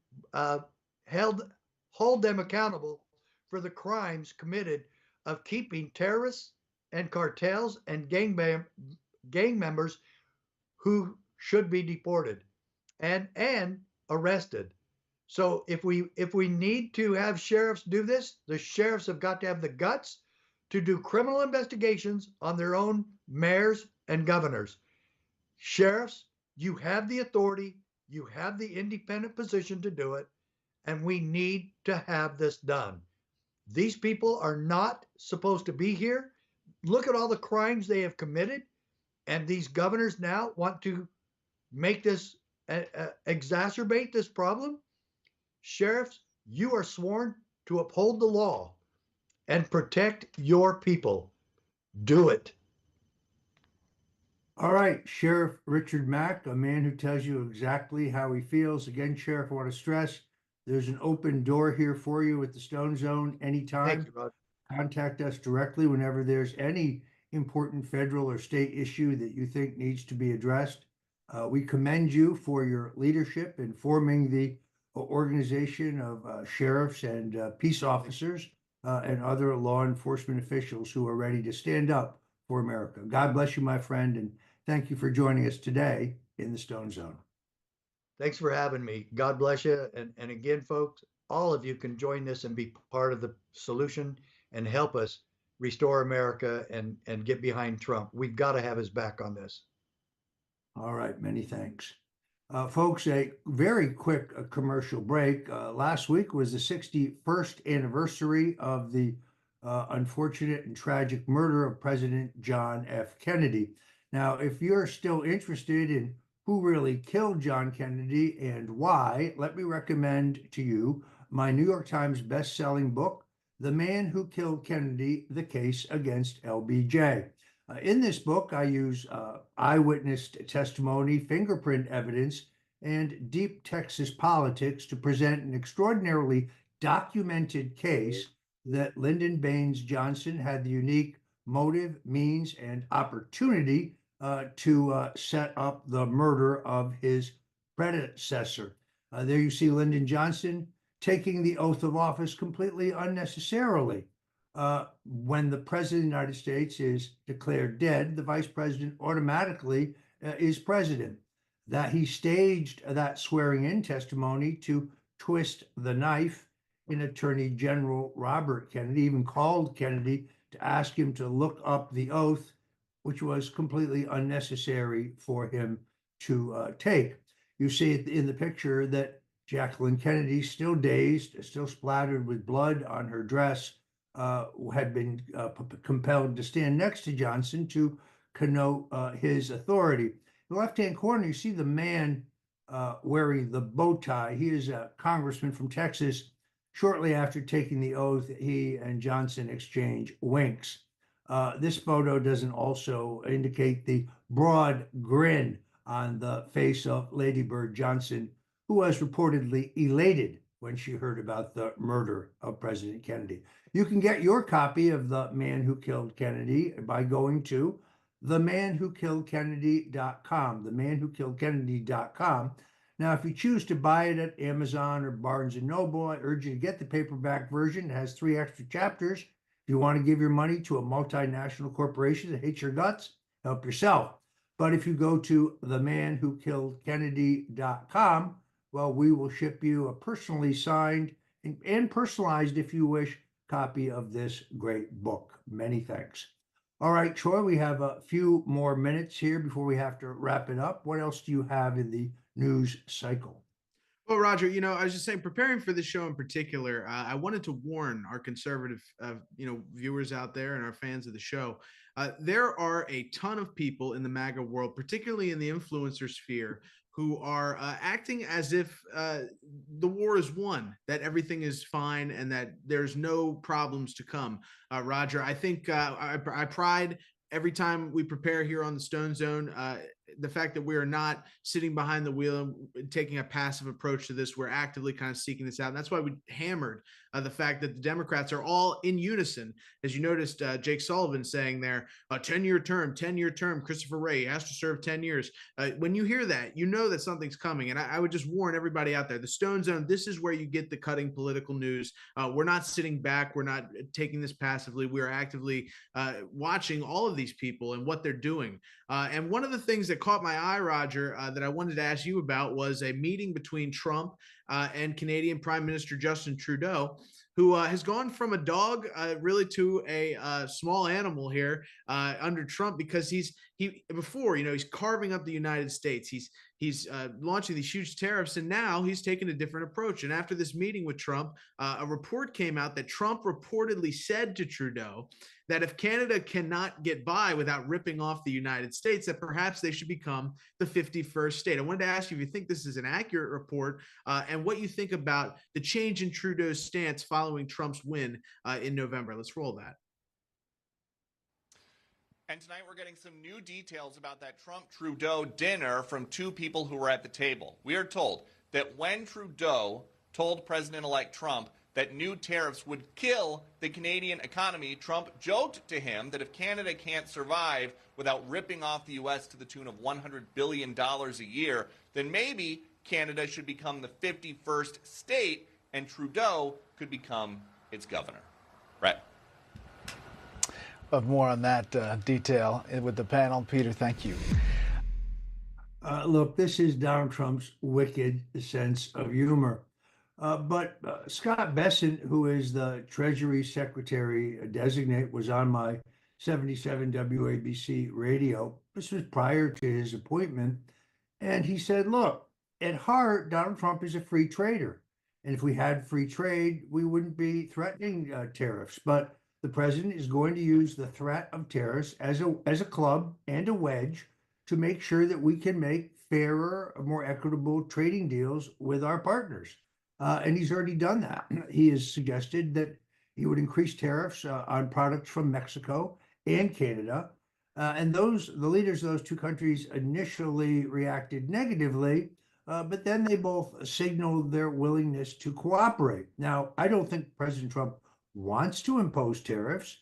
hold them accountable for the crimes committed of keeping terrorists and cartels and gang members who should be deported and arrested. So if we need to have sheriffs do this, the sheriffs have got to have the guts to do criminal investigations on their own mayors and governors. Sheriffs, you have the authority, you have the independent position to do it, and we need to have this done. These people are not supposed to be here. look at all the crimes they have committed, and these governors now want to make this exacerbate this problem. Sheriffs, you are sworn to uphold the law and protect your people. Do it. All right, Sheriff Richard Mack, a man who tells you exactly how he feels. Again, Sheriff, I want to stress there's an open door here for you at the Stone Zone anytime. Thank you, Rod. Contact us directly whenever there's any important federal or state issue that you think needs to be addressed. We commend you for your leadership in forming the organization of sheriffs and peace officers and other law enforcement officials who are ready to stand up for America. God bless you, my friend, and thank you for joining us today in the Stone Zone. Thanks for having me. God bless you. And again, folks, all of you can join this and be part of the solution and help us restore America and get behind Trump. We've got to have his back on this. All right, many thanks. Folks, a very quick commercial break. Last week was the 61st anniversary of the unfortunate and tragic murder of President John F. Kennedy. Now, if you're still interested in who really killed John Kennedy and why, let me recommend to you my New York Times best-selling book, The Man Who Killed Kennedy, The Case Against LBJ. In this book, I use eyewitness testimony, fingerprint evidence, and deep Texas politics to present an extraordinarily documented case that Lyndon Baines Johnson had the unique motive, means, and opportunity to set up the murder of his predecessor. There you see Lyndon Johnson taking the oath of office completely unnecessarily. When the president of the United States is declared dead, the vice president automatically is president. That he staged that swearing-in testimony to twist the knife in Attorney General Robert Kennedy, even called Kennedy to ask him to look up the oath, which was completely unnecessary for him to take. You see in the picture that Jacqueline Kennedy, still dazed, still splattered with blood on her dress, had been compelled to stand next to Johnson to connote his authority. In the left-hand corner, you see the man wearing the bow tie. He is a congressman from Texas. Shortly after taking the oath, he and Johnson exchange winks. This photo doesn't also indicate the broad grin on the face of Lady Bird Johnson, who was reportedly elated when she heard about the murder of President Kennedy. You can get your copy of The Man Who Killed Kennedy by going to themanwhokilledkennedy.com, themanwhokilledkennedy.com. Now, if you choose to buy it at Amazon or Barnes & Noble, I urge you to get the paperback version. It has 3 extra chapters. If you want to give your money to a multinational corporation that hates your guts, help yourself. But if you go to themanwhokilledkennedy.com, well, we will ship you a personally signed and personalized, if you wish, copy of this great book. Many thanks. All right, Troy, we have a few more minutes here before we have to wrap it up. What else do you have in the news cycle? Well, Roger, I was just saying, preparing for this show in particular, I wanted to warn our conservative, viewers out there and our fans of the show. There are a ton of people in the MAGA world, particularly in the influencer sphere, who are acting as if the war is won, that everything is fine, and that there's no problems to come. Roger, I think I pride every time we prepare here on the Stone Zone, the fact that we are not sitting behind the wheel and taking a passive approach to this. We're actively kind of seeking this out. And that's why we hammered the fact that the Democrats are all in unison. As you noticed, Jake Sullivan saying there, 10-year term, Christopher Wray has to serve 10 years. When you hear that, you know that something's coming. And I would just warn everybody out there, the Stone Zone, this is where you get the cutting political news. We're not sitting back. We're not taking this passively. We are actively watching all of these people and what they're doing. And one of the things that caught my eye, Roger, that I wanted to ask you about was a meeting between Trump and Canadian Prime Minister Justin Trudeau, who has gone from a dog really to a small animal here under Trump, because he's carving up the United States. he's launching these huge tariffs, and now he's taken a different approach. And after this meeting with Trump, a report came out that Trump reportedly said to Trudeau that if Canada cannot get by without ripping off the United States, that perhaps they should become the 51st state. I wanted to ask you if you think this is an accurate report, and what you think about the change in Trudeau's stance following Trump's win in November. Let's roll that. And tonight we're getting some new details about that Trump-Trudeau dinner from two people who were at the table. We are told that when Trudeau told President-elect Trump that new tariffs would kill the Canadian economy, Trump joked to him that if Canada can't survive without ripping off the U.S. to the tune of $100 billion a year, then maybe Canada should become the 51st state and Trudeau could become its governor. Right. Of more on that detail with the panel. Peter, thank you. Look, this is Donald Trump's wicked sense of humor. But Scott Bessent, who is the Treasury Secretary designate, was on my 77 WABC radio. This was prior to his appointment. And he said, look, at heart, Donald Trump is a free trader. And if we had free trade, we wouldn't be threatening tariffs. But the president is going to use the threat of tariffs as a club and a wedge to make sure that we can make fairer, more equitable trading deals with our partners. And he's already done that. He has suggested that he would increase tariffs on products from Mexico and Canada. And the leaders of those two countries initially reacted negatively, but then they both signaled their willingness to cooperate. Now, I don't think President Trump wants to impose tariffs,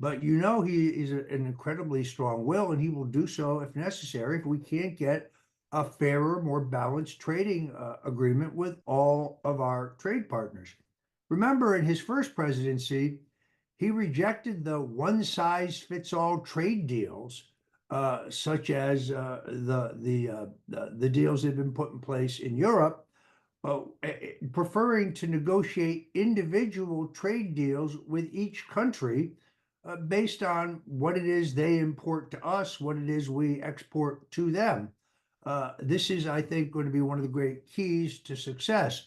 but he is an incredibly strong will, and he will do so if necessary if we can't get a fairer, more balanced trading agreement with all of our trade partners. Remember, in his first presidency, he rejected the one-size-fits-all trade deals, such as the deals that have been put in place in Europe, preferring to negotiate individual trade deals with each country based on what it is they import to us, what it is we export to them. This is, I think, going to be one of the great keys to success.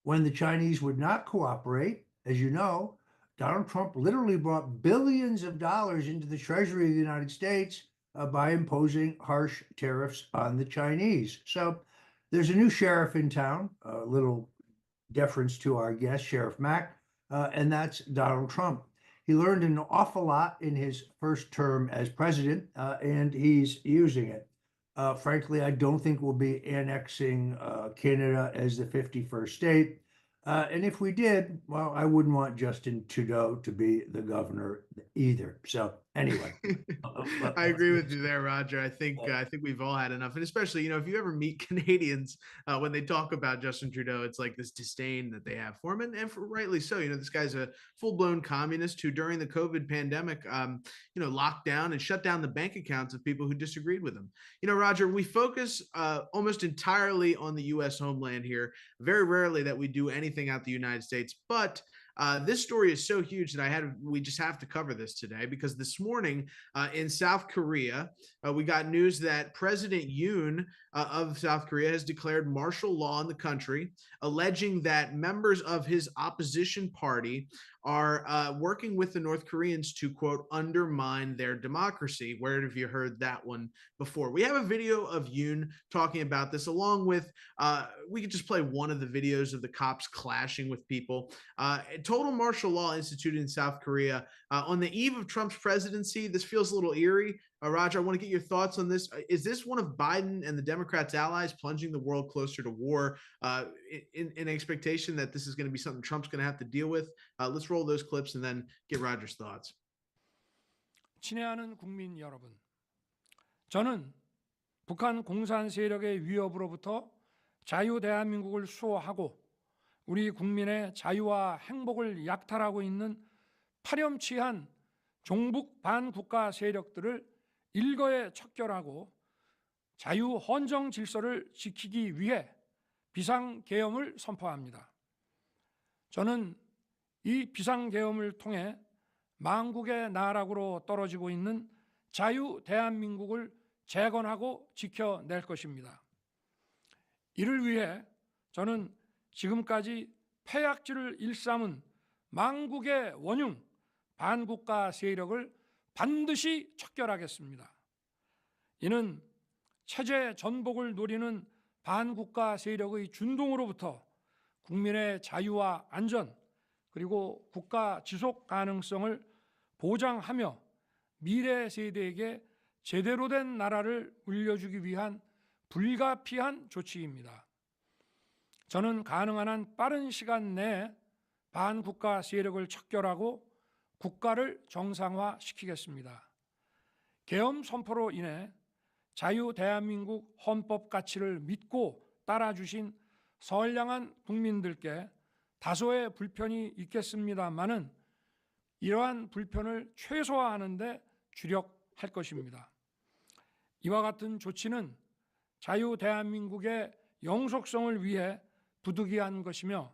When the Chinese would not cooperate, as you know, Donald Trump literally brought billions of dollars into the Treasury of the United States by imposing harsh tariffs on the Chinese. So there's a new sheriff in town, a little deference to our guest, Sheriff Mack, and that's Donald Trump. He learned an awful lot in his first term as president, and he's using it. Frankly, I don't think we'll be annexing Canada as the 51st state. And if we did, well, I wouldn't want Justin Trudeau to be the governor either. So anyway, I agree with you there, Roger. I think we've all had enough, and especially if you ever meet Canadians when they talk about Justin Trudeau, it's like this disdain that they have for him, and rightly so. This guy's a full-blown communist who, during the COVID pandemic, locked down and shut down the bank accounts of people who disagreed with him. Roger, we focus almost entirely on the U.S. homeland here. Very rarely that we do anything out the United States, but this story is so huge that we just have to cover this today, because this morning in South Korea, we got news that President Yoon of South Korea has declared martial law in the country, alleging that members of his opposition party are working with the North Koreans to, quote, undermine their democracy. Where have you heard that one before? We have a video of Yoon talking about this, along with, we could just play one of the videos of the cops clashing with people. Total martial law instituted in South Korea on the eve of Trump's presidency. This feels a little eerie. Roger, I want to get your thoughts on this. Is this one of Biden and the Democrats' allies plunging the world closer to war in expectation that this is going to be something Trump's going to have to deal with? Let's roll those clips and then get Roger's thoughts. 친애하는 국민 여러분, 저는 북한 공산 세력의 위협으로부터 자유 대한민국을 수호하고 우리 국민의 자유와 행복을 약탈하고 있는 파렴치한 종북 반국가 세력들을 일거에 척결하고 자유 헌정 질서를 지키기 위해 비상계엄을 선포합니다. 저는 이 비상계엄을 통해 망국의 나락으로 떨어지고 있는 자유 대한민국을 재건하고 지켜낼 것입니다. 이를 위해 저는 지금까지 패약질을 일삼은 망국의 원흉 반국가 세력을 반드시 척결하겠습니다. 이는 체제 전복을 노리는 반국가 세력의 준동으로부터 국민의 자유와 안전 그리고 국가 지속 가능성을 보장하며 미래 세대에게 제대로 된 나라를 물려주기 위한 불가피한 조치입니다. 저는 가능한 한 빠른 시간 내에 반국가 세력을 척결하고 국가를 정상화시키겠습니다. 계엄 선포로 인해 자유 대한민국 헌법 가치를 믿고 따라주신 선량한 국민들께 다소의 불편이 있겠습니다마는 이러한 불편을 최소화하는 데 주력할 것입니다. 이와 같은 조치는 자유 대한민국의 영속성을 위해 부득이한 것이며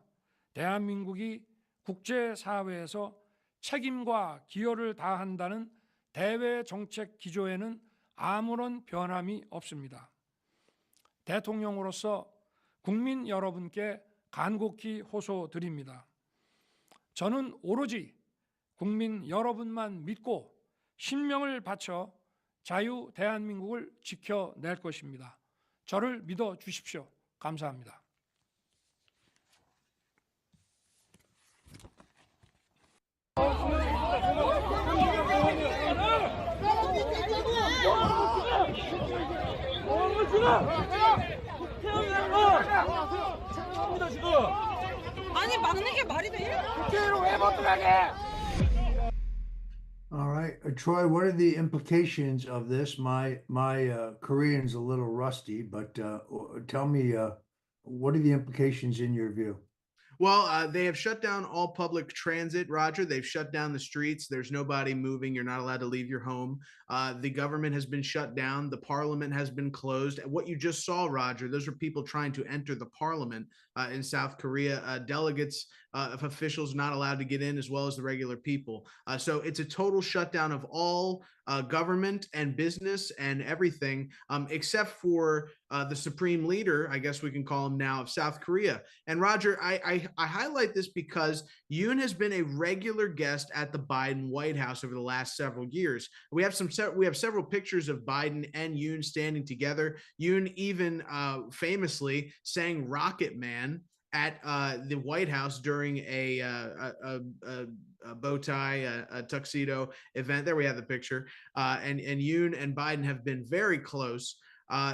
대한민국이 국제사회에서 책임과 기여를 다한다는 대외 정책 기조에는 아무런 변함이 없습니다. 대통령으로서 국민 여러분께 간곡히 호소드립니다. 저는 오로지 국민 여러분만 믿고 신명을 바쳐 자유 대한민국을 지켜낼 것입니다. 저를 믿어 주십시오. 감사합니다. 아니 막는 게 말이 돼? 국회로 왜 못 들어가게? All right, Troy, what are the implications of this? My Korean's a little rusty, but tell me, what are the implications in your view? Well, they have shut down all public transit, Roger. They've shut down the streets. There's nobody moving. You're not allowed to leave your home. The government has been shut down. The parliament has been closed. What you just saw, Roger, those are people trying to enter the parliament in South Korea. Delegates of officials not allowed to get in, as well as the regular people. So it's a total shutdown of all government and business and everything, except for the supreme leader, I guess we can call him now, of South Korea. And Roger, I highlight this because Yoon has been a regular guest at the Biden White House over the last several years. We have several pictures of Biden and Yoon standing together. Yoon even famously sang Rocket Man at the White House during a bow tie, a tuxedo event. There we have the picture. And Yoon and Biden have been very close.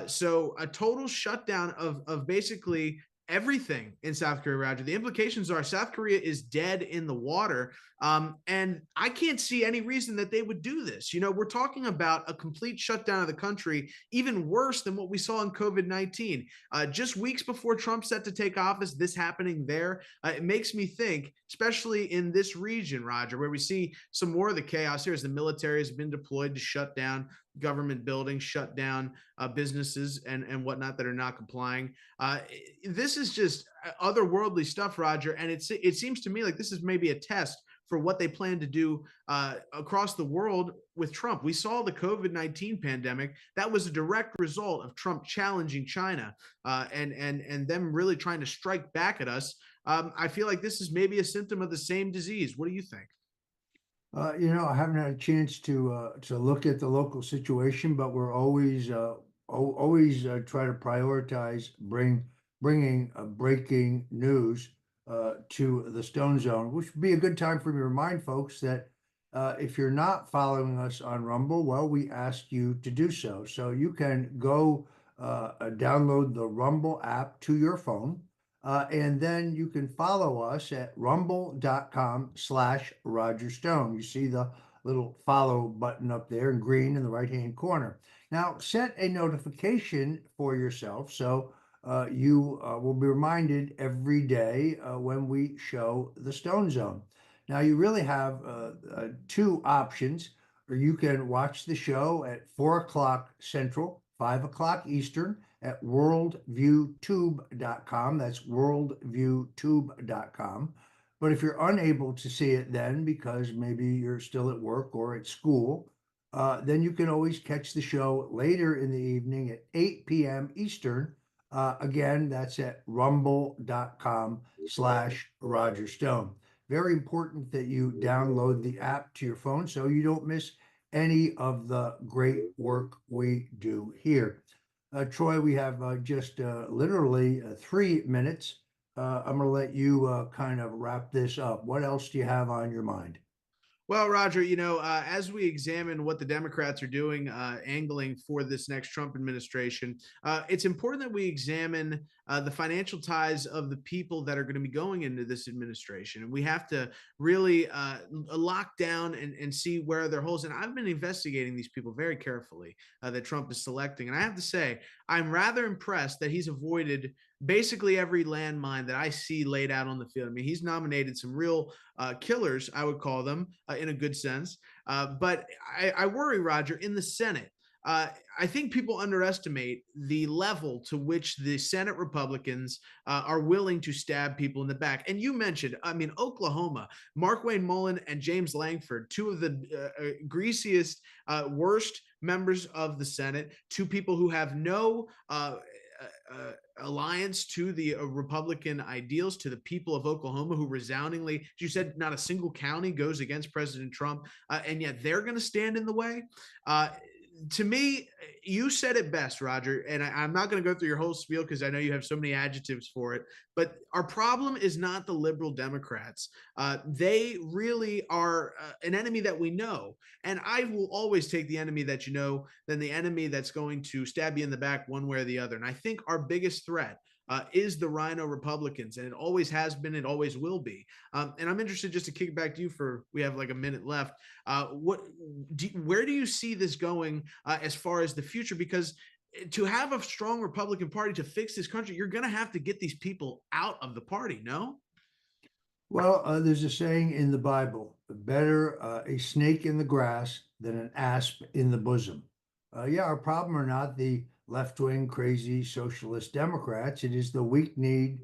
So a total shutdown of basically everything in South Korea, Roger. The implications are South Korea is dead in the water. And I can't see any reason that they would do this. You know, we're talking about a complete shutdown of the country, even worse than what we saw in COVID-19. Just weeks before Trump set to take office, this happening there, it makes me think, especially in this region, Roger, where we see some more of the chaos here as the military has been deployed to shut down government buildings, shut down businesses and whatnot that are not complying. This is just otherworldly stuff, Roger. And it seems to me like this is maybe a test for what they plan to do across the world with Trump. We saw the COVID-19 pandemic. That was a direct result of Trump challenging China and them really trying to strike back at us. I feel like this is maybe a symptom of the same disease. What do you think? You know, I haven't had a chance to look at the local situation, but we're always try to prioritize bringing breaking news to the Stone Zone, which would be a good time for me to remind folks that if you're not following us on Rumble, well, we ask you to do so. So you can go download the Rumble app to your phone. And then you can follow us at rumble.com/Roger Stone. You see the little follow button up there in green in the right-hand corner. Now, set a notification for yourself so you will be reminded every day when we show the Stone Zone. Now, you really have two options, or you can watch the show at 4 o'clock Central, 5 o'clock Eastern, at worldviewtube.com. That's worldviewtube.com. But if you're unable to see it then because maybe you're still at work or at school, then you can always catch the show later in the evening at 8 p.m. Eastern Again, that's at rumble.com/Roger Stone. Very important that you download the app to your phone so you don't miss any of the great work we do here. Troy, we have just literally 3 minutes. I'm going to let you kind of wrap this up. What else do you have on your mind? Well, Roger, as we examine what the Democrats are doing, angling for this next Trump administration, it's important that we examine the financial ties of the people that are going to be going into this administration. And we have to really lock down and see where their holes. And I've been investigating these people very carefully that Trump is selecting. And I have to say, I'm rather impressed that he's avoided basically every landmine that I see laid out on the field. I mean, he's nominated some real killers, I would call them, in a good sense. But I worry, Roger, in the Senate. I think people underestimate the level to which the Senate Republicans are willing to stab people in the back. And you mentioned, I mean, Oklahoma, Markwayne Mullin and James Langford, two of the greasiest, worst members of the Senate, two people who have no alliance to the Republican ideals, to the people of Oklahoma, who resoundingly, as you said, not a single county goes against President Trump, and yet they're going to stand in the way. To me, you said it best, Roger, and I'm not going to go through your whole spiel because I know you have so many adjectives for it, but our problem is not the liberal Democrats. They really are an enemy that we know, and I will always take the enemy that you know than the enemy that's going to stab you in the back one way or the other. And I think our biggest threat is the Rhino Republicans, and it always has been, it always will be. And I'm interested, just to kick it back to you, we have like a minute left. Where do you see this going as far as the future? Because to have a strong Republican Party to fix this country, you're going to have to get these people out of the party, no? Well, there's a saying in the Bible, better a snake in the grass than an asp in the bosom. Yeah, our problem are not the left-wing, crazy socialist Democrats. It is the weak-kneed,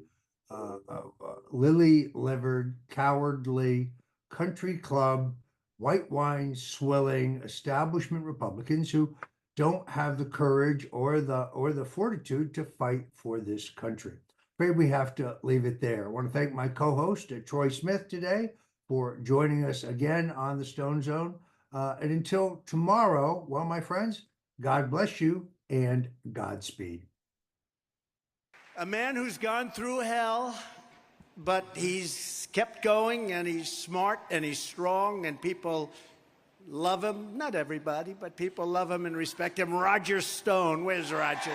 lily-livered, cowardly, country club, white wine swilling establishment Republicans who don't have the courage or the fortitude to fight for this country. Afraid we have to leave it there. I want to thank my co-host, Troy Smith, today for joining us again on the Stone Zone. And until tomorrow, well, my friends, God bless you and Godspeed. A man who's gone through hell, but he's kept going, and he's smart and he's strong, and people love him. Not everybody, but people love him and respect him. Roger Stone. Where's Roger Stone?